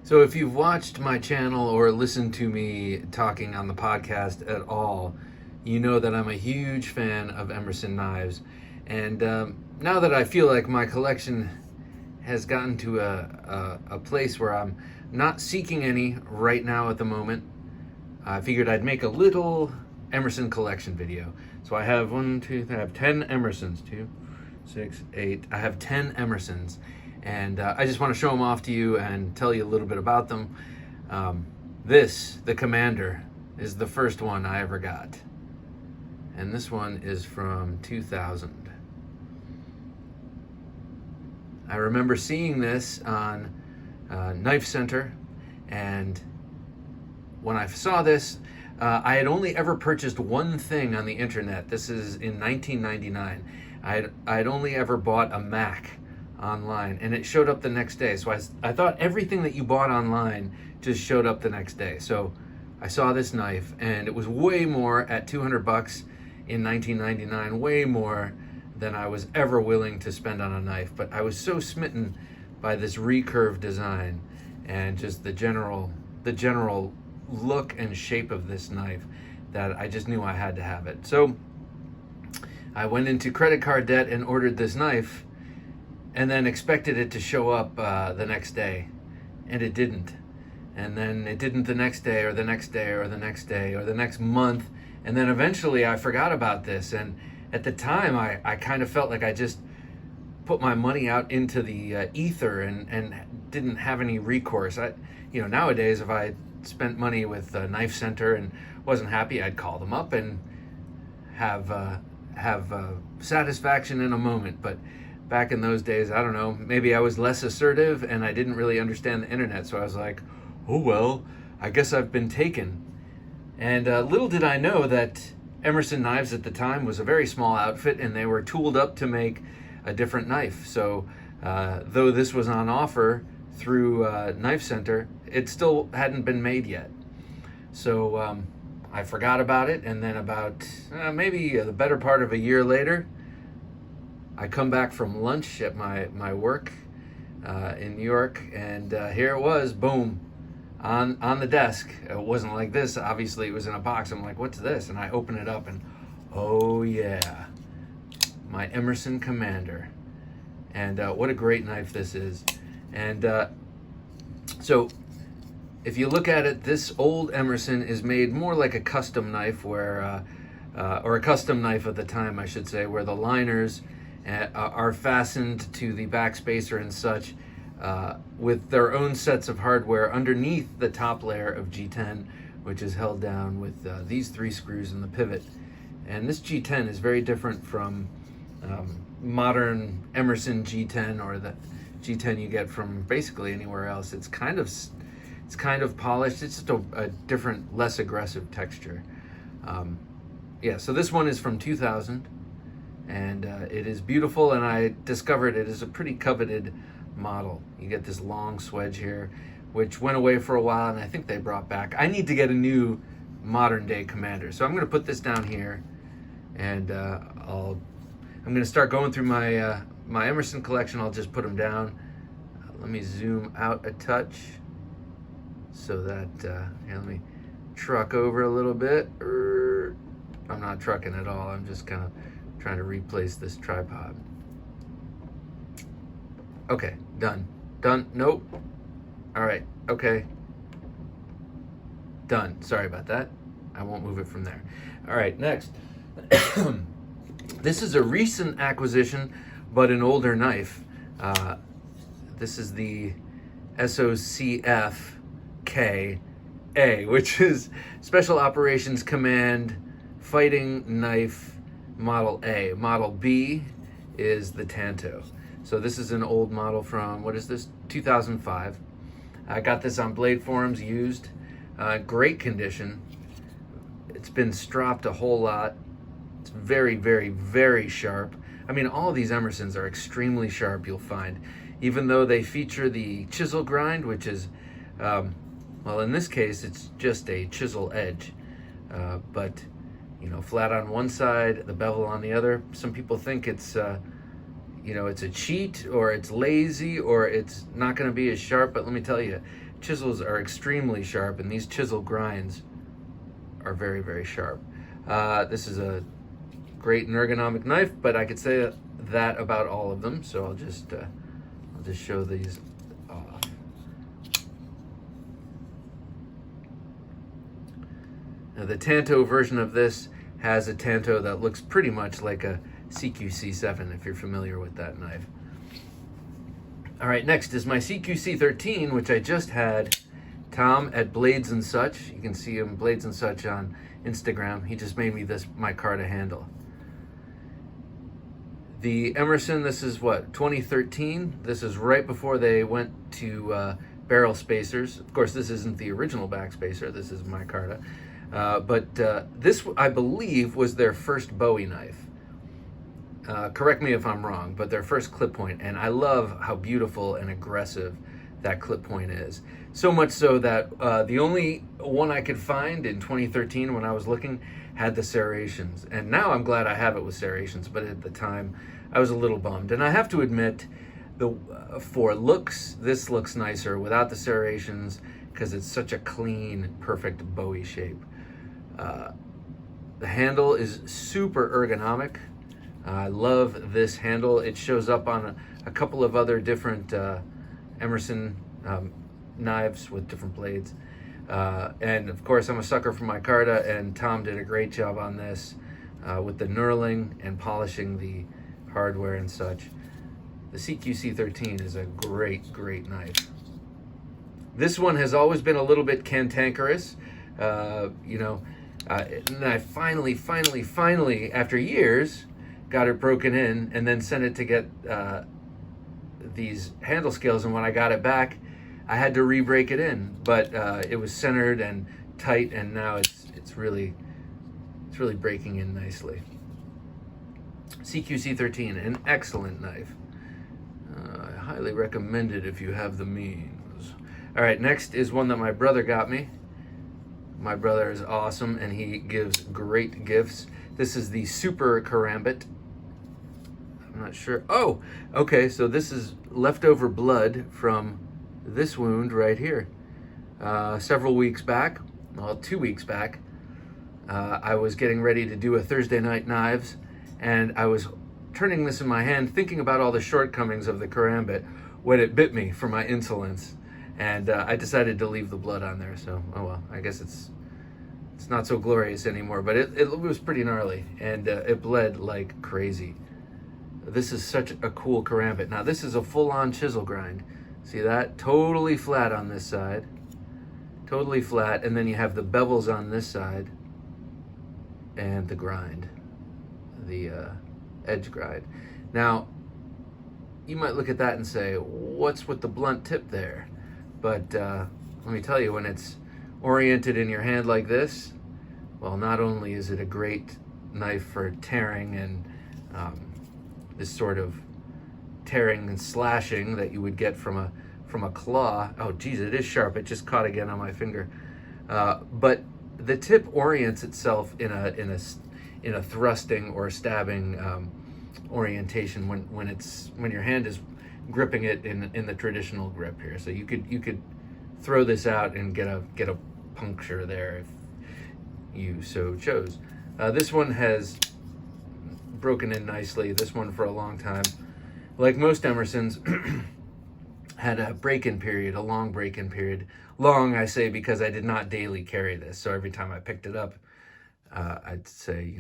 So if you've watched my channel or listened to me talking on the podcast at all, you know that I'm a huge fan of Emerson knives. And now that I feel like my collection has gotten to a place where I'm not seeking any right now at the moment, I figured I'd make a little Emerson collection video. So I have I have 10 Emersons, 2, 6, 8. I have 10 Emersons. And I just want to show them off to you and tell you a little bit about them. The Commander, is the first one I ever got. And this one is from 2000. I remember seeing this on Knife Center, and when I saw this, I had only ever purchased one thing on the internet. This is in 1999. I had only ever bought a Mac online, and it showed up the next day. So I thought everything that you bought online just showed up the next day. So I saw this knife, and it was way more at $200 in 1999, way more than I was ever willing to spend on a knife. But I was so smitten by this recurve design and just the general look and shape of this knife that I just knew I had to have it. So I went into credit card debt and ordered this knife, and then expected it to show up the next day, and it didn't. And then it didn't the next day, or the next day, or the next day, or the next month. And then eventually I forgot about this. And at the time, I kind of felt like I just put my money out into the ether and didn't have any recourse. Nowadays, if I spent money with Knife Center and wasn't happy, I'd call them up and have satisfaction in a moment. But back in those days, I don't know, maybe I was less assertive and I didn't really understand the internet. So I was like, oh, well, I guess I've been taken. And little did I know that Emerson Knives at the time was a very small outfit, and they were tooled up to make a different knife. So though this was on offer through Knife Center, it still hadn't been made yet. So I forgot about it. And then about maybe the better part of a year later, I come back from lunch at my work in New York, and here it was, boom, on the desk. It wasn't like this, obviously. It was in a box. I'm like, what's this? And I open it up, and oh yeah, my Emerson Commander. And what a great knife this is. And so if you look at it, this old Emerson is made more like a custom knife, where or a custom knife at the time, I should say, where the liners are fastened to the backspacer and such with their own sets of hardware underneath the top layer of G10, which is held down with these 3 screws in the pivot. And this G10 is very different from modern Emerson G10 or the G10 you get from basically anywhere else. It's kind of polished. It's just a different, less aggressive texture. So this one is from 2000. And it is beautiful, and I discovered it is a pretty coveted model. You get this long swedge here, which went away for a while, and I think they brought back. I need to get a new modern day Commander. So I'm going to put this down here, and I'm going to start going through my my Emerson collection. I'll just put them down. Let me zoom out a touch so that here, let me truck over a little bit. I'm not trucking at all. I'm just kind of trying to replace this tripod. Okay, done. Nope. All right, okay. Done. Sorry about that. I won't move it from there. All right, next. This is a recent acquisition, but an older knife. This is the SOCFK-A, which is Special Operations Command Fighting Knife Model A. Model B is the Tanto. So this is an old model from, what is this, 2005. I got this on Blade Forums used. Great condition. It's been stropped a whole lot. It's very, very, very sharp. I mean, all of these Emersons are extremely sharp, you'll find. Even though they feature the chisel grind, which is, well, in this case, it's just a chisel edge. But flat on one side, the bevel on the other. Some people think it's, it's a cheat, or it's lazy, or it's not going to be as sharp. But let me tell you, chisels are extremely sharp, and these chisel grinds are very, very sharp. This is a great and ergonomic knife, but I could say that about all of them. So I'll just show these off. Now the Tanto version of this has a Tanto that looks pretty much like a CQC7, if you're familiar with that knife. All right, next is my CQC13, which I just had Tom at Blades and Such. You can see him, Blades and Such, on Instagram. He just made me this micarta handle. The Emerson, this is what, 2013? This is right before they went to barrel spacers. Of course, this isn't the original backspacer. This is micarta. But this, I believe, was their first Bowie knife. Correct me if I'm wrong, but their first clip point, and I love how beautiful and aggressive that clip point is. So much so that the only one I could find in 2013 when I was looking had the serrations. And now I'm glad I have it with serrations, but at the time I was a little bummed. And I have to admit, for looks, this looks nicer without the serrations because it's such a clean, perfect Bowie shape. The handle is super ergonomic. I love this handle. It shows up on a couple of other different Emerson knives with different blades. And of course, I'm a sucker for micarta, and Tom did a great job on this with the knurling and polishing the hardware and such. The CQC13 is a great, great knife. This one has always been a little bit cantankerous, and I finally, after years, got it broken in and then sent it to get these handle scales. And when I got it back, I had to re-break it in, but it was centered and tight, and now it's really breaking in nicely. CQC13, an excellent knife. I highly recommend it if you have the means. All right, next is one that my brother got me. My brother is awesome, and he gives great gifts. This is the Super Karambit. I'm not sure. Oh, okay, so this is leftover blood from this wound right here. Several weeks back, well, 2 weeks back, I was getting ready to do a Thursday Night Knives, and I was turning this in my hand, thinking about all the shortcomings of the Karambit when it bit me for my insolence. And I decided to leave the blood on there, so, oh well, I guess it's not so glorious anymore, but it was pretty gnarly, and it bled like crazy. This is such a cool Karambit. Now, this is a full-on chisel grind. See that? Totally flat on this side. Totally flat, and then you have the bevels on this side, and the grind, the edge grind. Now, you might look at that and say, what's with the blunt tip there? But let me tell you, when it's oriented in your hand like this, well, not only is it a great knife for tearing and this sort of tearing and slashing that you would get from a claw. Oh, geez, it is sharp. It just caught again on my finger. But the tip orients itself in a thrusting or stabbing orientation when your hand is gripping it in the traditional grip here. So you could throw this out and get a puncture there if you so chose. This one has broken in nicely. This one for a long time, like most Emersons, had a break-in period, a long break-in period. Long, I say, because I did not daily carry this. So every time I picked it up, I'd say,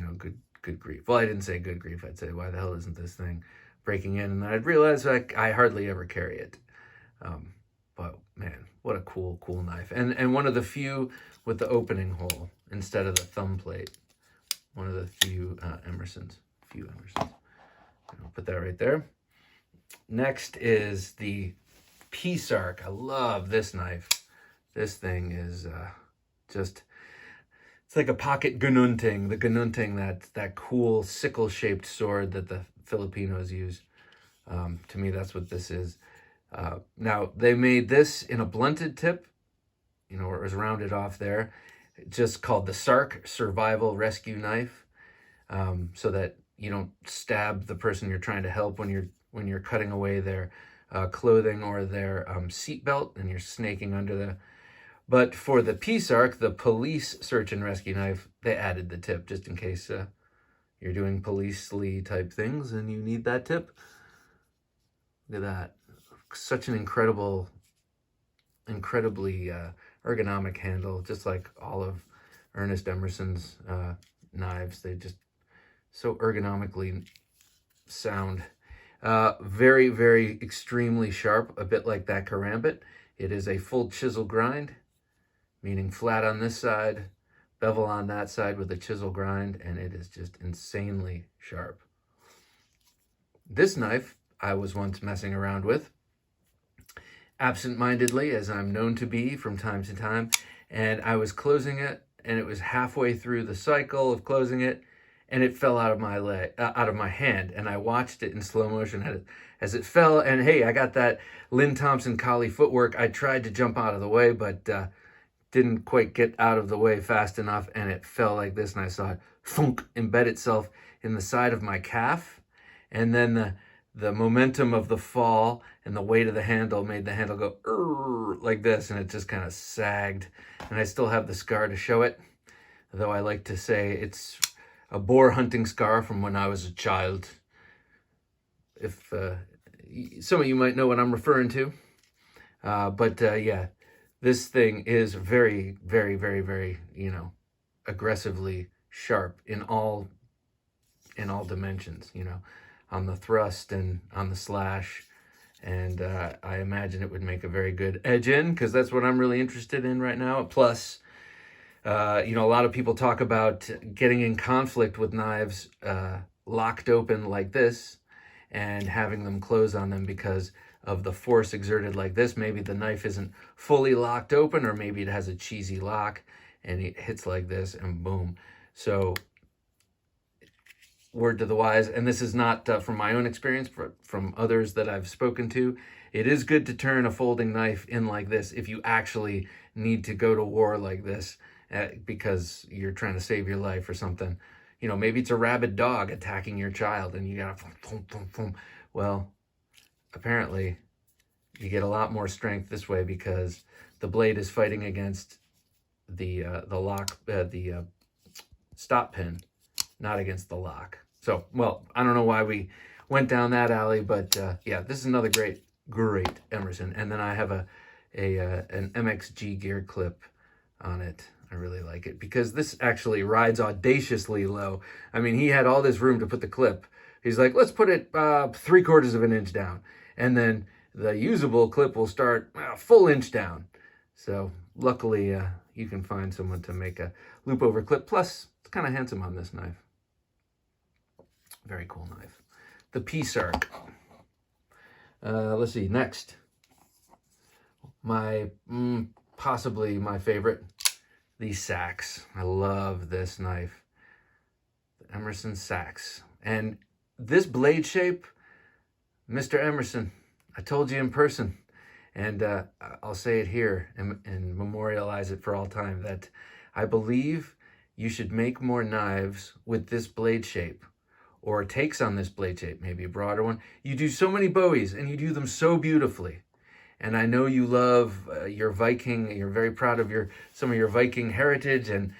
good grief. Well, I didn't say good grief. I'd say, why the hell isn't this thing breaking in? And then I'd realize I hardly ever carry it. But man, what a cool knife. And one of the few with the opening hole instead of the thumb plate. One of the few Emersons. I'll put that right there. Next is the Peace Ark. I love this knife. This thing is it's like a pocket gununting. The gununting, that cool sickle-shaped sword that the Filipinos use. To me, that's what this is. Now, they made this in a blunted tip, where it was rounded off there, just called the Ark Survival Rescue knife, so that you don't stab the person you're trying to help when you're cutting away their clothing or their seat belt, and you're snaking under the. But for the Peace Ark, the police search and rescue knife, they added the tip just in case you're doing police-ly type things and you need that tip. Look at that. Such an incredibly ergonomic handle, just like all of Ernest Emerson's knives. They just so ergonomically sound. Very, very extremely sharp, a bit like that Karambit. It is a full chisel grind, meaning flat on this side, bevel on that side with a chisel grind, and it is just insanely sharp. This knife I was once messing around with, absent-mindedly, as I'm known to be from time to time, and I was closing it, and it was halfway through the cycle of closing it, and it fell out of my hand, and I watched it in slow motion as it fell, and hey, I got that Lynn Thompson collie footwork. I tried to jump out of the way, but didn't quite get out of the way fast enough, and it fell like this, and I saw it thunk embed itself in the side of my calf, and then the momentum of the fall and the weight of the handle made the handle go like this, and it just kind of sagged, and I still have the scar to show it, though I like to say it's a boar hunting scar from when I was a child. If some of you might know what I'm referring to, but yeah, this thing is very, very, very, very, aggressively sharp in all dimensions, on the thrust and on the slash. And I imagine it would make a very good edge in, because that's what I'm really interested in right now. Plus, a lot of people talk about getting in conflict with knives locked open like this and having them close on them because of the force exerted like this. Maybe the knife isn't fully locked open, or maybe it has a cheesy lock and it hits like this and boom. So word to the wise, and this is not from my own experience, but from others that I've spoken to, it is good to turn a folding knife in like this if you actually need to go to war like this because you're trying to save your life or something. Maybe it's a rabid dog attacking your child and you gotta boom, boom, boom. Well, apparently you get a lot more strength this way because the blade is fighting against the lock, the stop pin, not against the lock. So, well, I don't know why we went down that alley, but yeah, this is another great Emerson. And then I have an MXG gear clip on it. I really like it because this actually rides audaciously low. I mean, he had all this room to put the clip. He's like, let's put it 3/4 of an inch down. And then the usable clip will start a full inch down. So luckily, you can find someone to make a loop over clip. Plus, it's kind of handsome on this knife. Very cool knife. The Peace Ark. Let's see, next. Possibly my favorite, the Sacks. I love this knife. The Emerson Sacks. And this blade shape, Mr. Emerson, I told you in person, and I'll say it here and memorialize it for all time, that I believe you should make more knives with this blade shape, or takes on this blade shape, maybe a broader one. You do so many Bowies, and you do them so beautifully. And I know you love your Viking, you're very proud of some of your Viking heritage and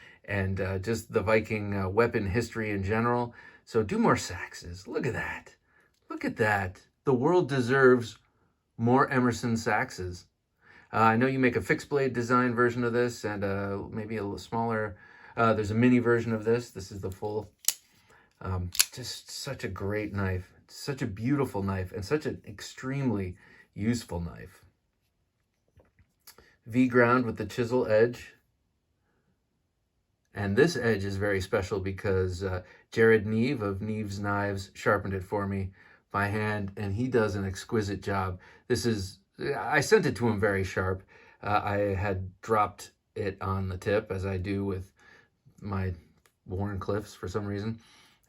just the Viking weapon history in general. So do more Saxes. Look at that. Look at that. The world deserves more Emerson Saxes. I know you make a fixed blade design version of this, and maybe a little smaller. There's a mini version of this. This is the full. Just such a great knife. Such a beautiful knife, and such an extremely useful knife. V-ground with the chisel edge. And this edge is very special because Jared Neve of Neve's Knives sharpened it for me by hand, and he does an exquisite job. I sent it to him very sharp. I had dropped it on the tip, as I do with my Warncliffes for some reason.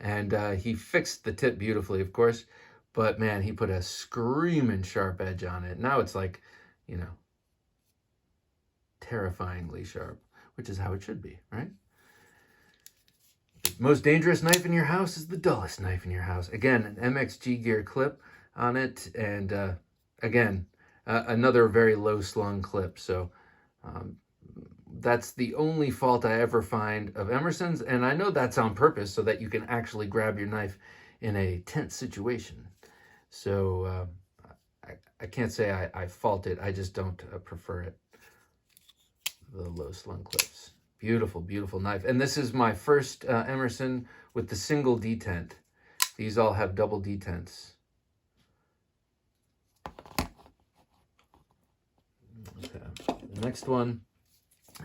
And he fixed the tip beautifully, of course, but man, he put a screaming sharp edge on it. Now it's like, terrifyingly sharp, which is how it should be, right? The most dangerous knife in your house is the dullest knife in your house. Again, an MXG gear clip on it, and again, another very low slung clip. So that's the only fault I ever find of Emerson's, and I know that's on purpose so that you can actually grab your knife in a tense situation. So I can't say I fault it. I just don't prefer it. The low slung clips. Beautiful, beautiful knife. And this is my first Emerson with the single detent. These all have double detents. Okay. The next one,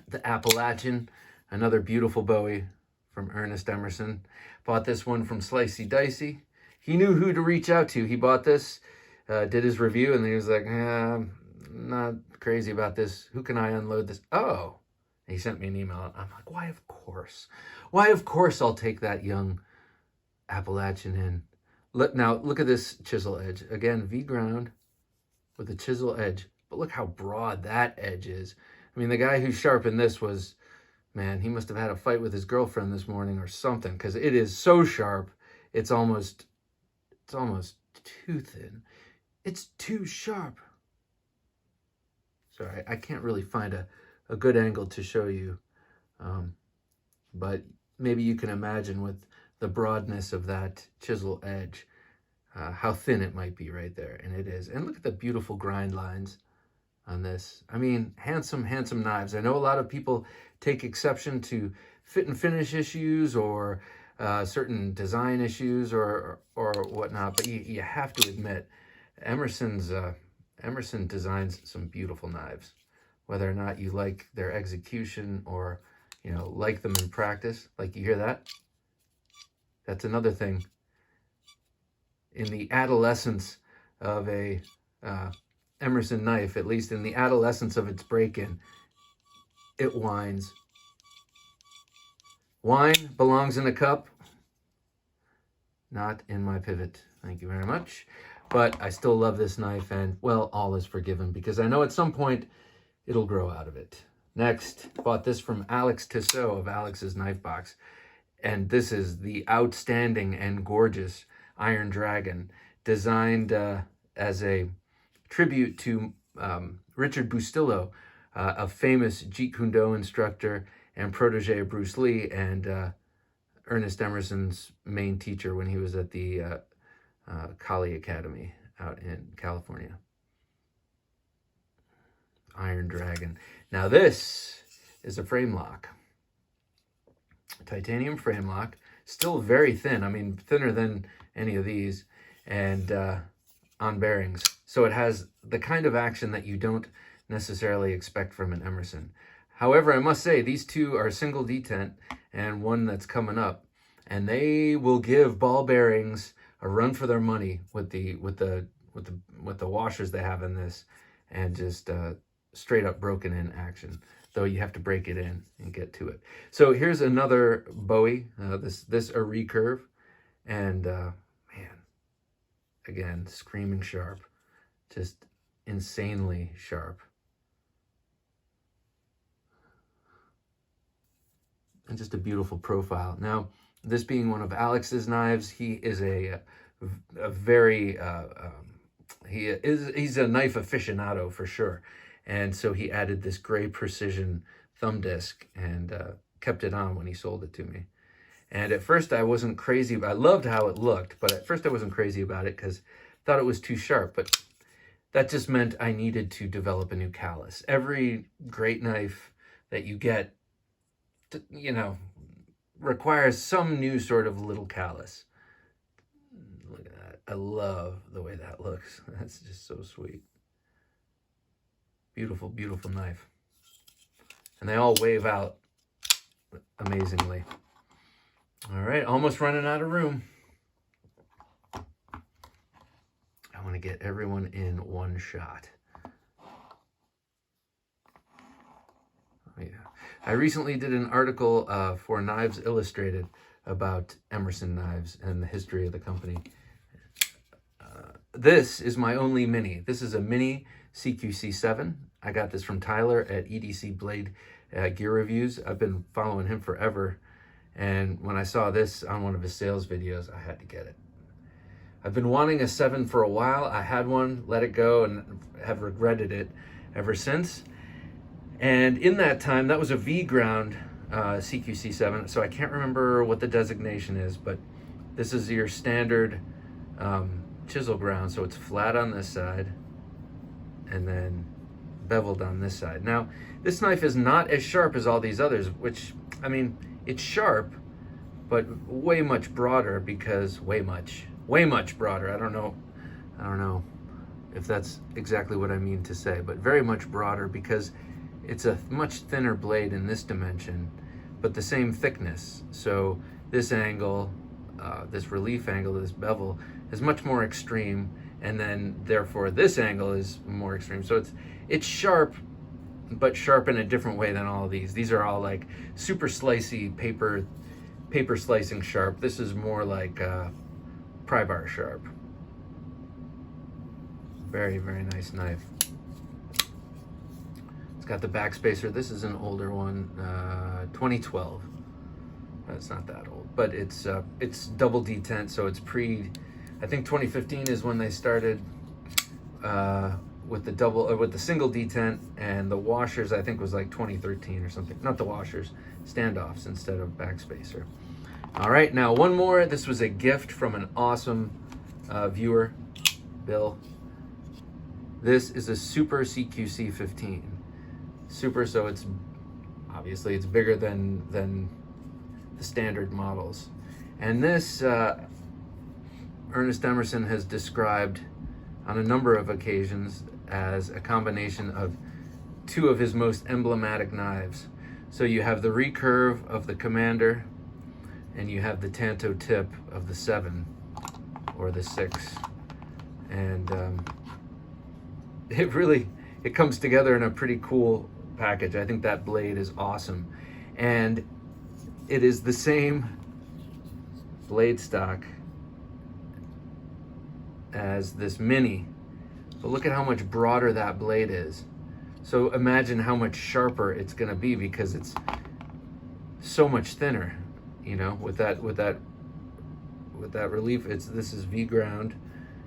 the Appalachian, another beautiful Bowie from Ernest Emerson. Bought this one from Slicey Dicey. He knew who to reach out to. He bought this, did his review, and he was like, I'm not crazy about this. Who can I unload this? Oh, and he sent me an email. I'm like, why, of course. Why, of course, I'll take that young Appalachian in. Now, look at this chisel edge. Again, V-ground with a chisel edge. But look how broad that edge is. I mean, the guy who sharpened this was, man, he must have had a fight with his girlfriend this morning or something, because it is so sharp, it's almost too thin. It's too sharp. Sorry, I can't really find a good angle to show you, but maybe you can imagine with the broadness of that chisel edge, how thin it might be right there, and it is. And look at the beautiful grind lines on this. I mean, handsome, handsome knives. I know a lot of people take exception to fit and finish issues or certain design issues or whatnot, but you have to admit, Emerson designs some beautiful knives. Whether or not you like their execution or, you know, like them in practice, like you hear that? That's another thing. In the adolescence of a Emerson knife, at least in the adolescence of its break-in, it whines. Wine belongs in a cup, not in my pivot. Thank you very much. But I still love this knife, and, well, all is forgiven, because I know at some point it'll grow out of it. Next, bought this from Alex Tissot of Alex's Knife Box. And this is the outstanding and gorgeous Iron Dragon, designed as a tribute to Richard Bustillo, a famous Jeet Kune Do instructor and protege of Bruce Lee, and Ernest Emerson's main teacher when he was at the Kali Academy out in California. Iron Dragon. Now this is a frame lock. Titanium frame lock, still very thin. I mean, thinner than any of these, and on bearings. So it has the kind of action that you don't necessarily expect from an Emerson. However, I must say these two are single detent and one that's coming up, and they will give ball bearings a run for their money with the washers they have in this, and just straight up broken in action. Though you have to break it in and get to it. So here's another Bowie, this a recurve, and man, again, screaming sharp, just insanely sharp. And just a beautiful profile. Now, this being one of Alex's knives, he is a very, he's a knife aficionado for sure. And so he added this gray precision thumb disc and kept it on when he sold it to me. And at first I wasn't crazy. I loved how it looked, but at first I wasn't crazy about it because I thought it was too sharp. But that just meant I needed to develop a new callus. Every great knife that you get, you know, requires some new sort of little callus. Look at that. I love the way that looks. That's just so sweet. Beautiful, beautiful knife. And they all wave out amazingly. All right, almost running out of room. I want to get everyone in one shot. Oh, yeah. I recently did an article for Knives Illustrated about Emerson knives and the history of the company. This is my only mini. This is a mini CQC7. I got this from Tyler at EDC Blade Gear Reviews. I've been following him forever. And when I saw this on one of his sales videos, I had to get it. I've been wanting a 7 for a while. I had one, let it go, and have regretted it ever since. And in that time, that was a V-ground CQC7, so I can't remember what the designation is, but this is your standard chisel ground, so it's flat on this side and then beveled on this side. Now, this knife is not as sharp as all these others, which, I mean, it's sharp, but way much broader because way much broader. I don't know if that's exactly what I mean to say, but very much broader because it's a much thinner blade in this dimension, but the same thickness. So this angle, this relief angle, this bevel is much more extreme, and then therefore this angle is more extreme. So it's sharp, but sharp in a different way than all of these. These are all like super slicey paper slicing sharp. This is more like pry bar sharp. Very, very nice knife. It's got the backspacer. This is an older one, 2012. It's not that old, but it's double detent, so it's I think 2015 is when they started with the single detent, and the washers I think was like 2013 or something. Not the washers, standoffs instead of backspacer. All right, now one more. This was a gift from an awesome viewer, Bill. This is a Super CQC 15. Super, so it's obviously it's bigger than the standard models. And this Ernest Emerson has described on a number of occasions as a combination of two of his most emblematic knives. So you have the recurve of the Commander, and you have the Tanto tip of the 7 or the 6. And it comes together in a pretty cool package. I think that blade is awesome. And it is the same blade stock as this Mini, but look at how much broader that blade is. So imagine how much sharper it's going to be because it's so much thinner, you know, with that relief. This is V ground,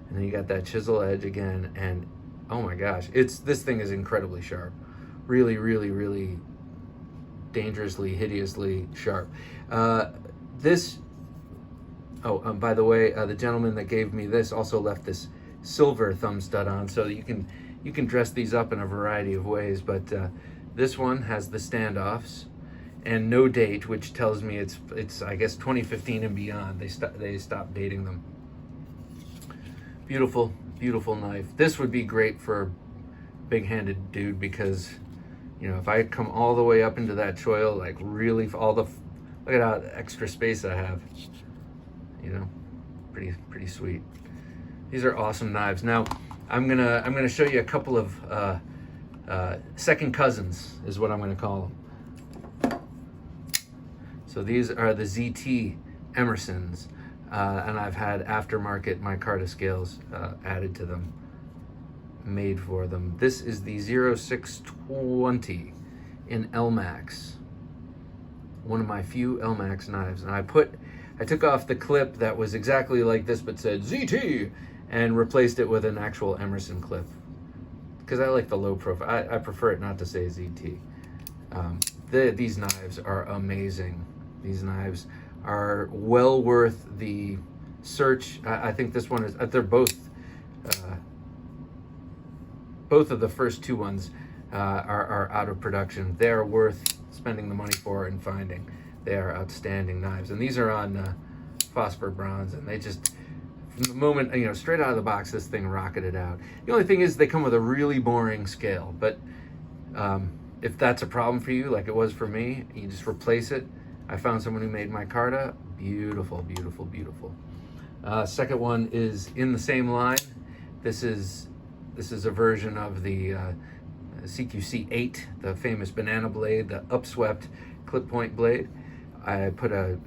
and then you got that chisel edge again, and oh my gosh, this thing is incredibly sharp. Really, really, really dangerously, hideously sharp. By the way, the gentleman that gave me this also left this silver thumb stud on, so you can dress these up in a variety of ways. But this one has the standoffs and no date, which tells me it's I guess 2015 and beyond. They stopped dating them. Beautiful, beautiful knife. This would be great for a big-handed dude because, you know, if I come all the way up into that choil, like really look at how extra space I have. You know, pretty sweet. These are awesome knives. Now, I'm gonna show you a couple of second cousins, is what I'm gonna call them. So these are the ZT Emersons, and I've had aftermarket micarta scales added to them, made for them. This is the 0620 in LMAX, one of my few LMAX knives, and I took off the clip that was exactly like this but said ZT and replaced it with an actual Emerson clip because I like the low profile. I prefer it not to say ZT. These knives are amazing. These knives are well worth the search. I think this one is, they're both of the first two ones are out of production. They're worth spending the money for and finding. They are outstanding knives, and these are on phosphor bronze, and they just, from the moment, you know, straight out of the box, this thing rocketed out. The only thing is they come with a really boring scale, but if that's a problem for you, like it was for me, you just replace it. I found someone who made micarta. Beautiful, beautiful, beautiful. Second one is in the same line. This is a version of the CQC-8, the famous banana blade, the upswept clip point blade. I put a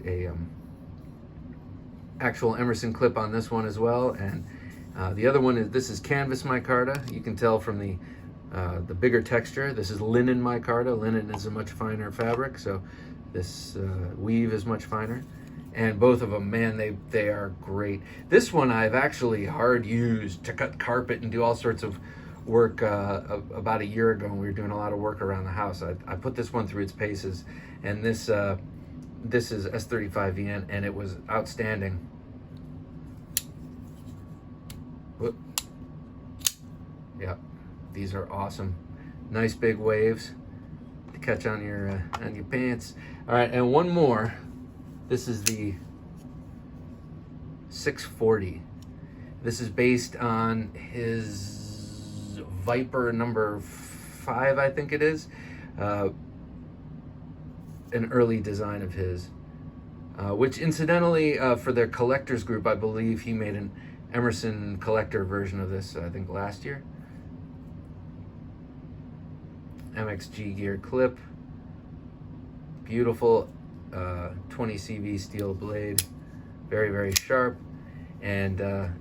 actual Emerson clip on this one as well, and the other one this is canvas micarta. You can tell from the bigger texture. This is linen micarta. Linen is a much finer fabric, so this weave is much finer. and both of them, man, they are great. This one I've actually hard used to cut carpet and do all sorts of work. About a year ago when we were doing a lot of work around the house, I put this one through its paces, and this is S35VN, and it was outstanding. Whoop. Yep, these are awesome. Nice big waves to catch on your pants. All right, and one more. This is the 640. This is based on his Viper number 5, I think it is. An early design of his, which incidentally, for their collectors group, I believe he made an Emerson collector version of this, I think last year. MXG gear clip. Beautiful 20 CV steel blade. Very, very sharp. And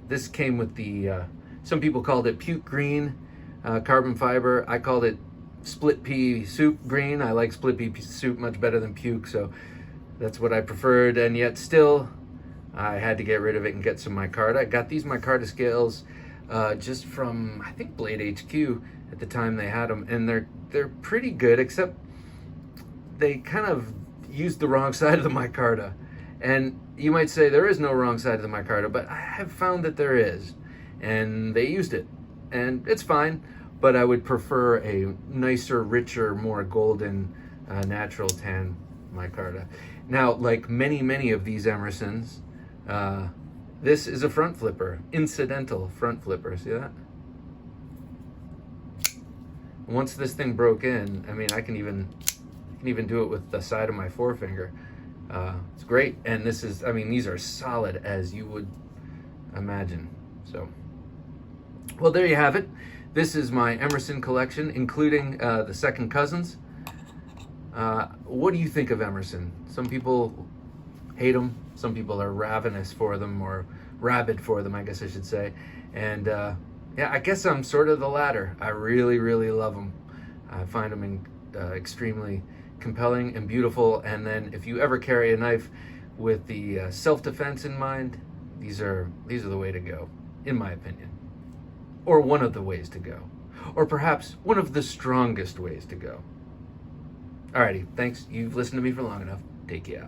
this came with the, some people called it puke green carbon fiber. I called it split pea soup green. I like split pea soup much better than puke, so that's what I preferred. And yet still, I had to get rid of it and get some micarta. I got these micarta scales just from, I think, Blade HQ at the time they had them, and they're pretty good, except they kind of used the wrong side of the micarta. And you might say there is no wrong side of the micarta, but I have found that there is, and they used it, and it's fine. But I would prefer a nicer, richer, more golden, natural tan micarta. Now, like many of these Emersons, this is a front flipper, incidental front flipper. See that? Once this thing broke in, I mean, I can even do it with the side of my forefinger. It's great, and this is, I mean, these are solid as you would imagine. So, well, there you have it. This is my Emerson collection, including the second cousins. What do you think of Emerson? Some people hate them. Some people are ravenous for them, or rabid for them, I guess I should say. And yeah, I guess I'm sort of the latter. I really, really love them. I find them extremely compelling and beautiful. And then if you ever carry a knife with the self-defense in mind, these are the way to go, in my opinion. Or one of the ways to go. Or perhaps one of the strongest ways to go. Alrighty, thanks. You've listened to me for long enough. Take care.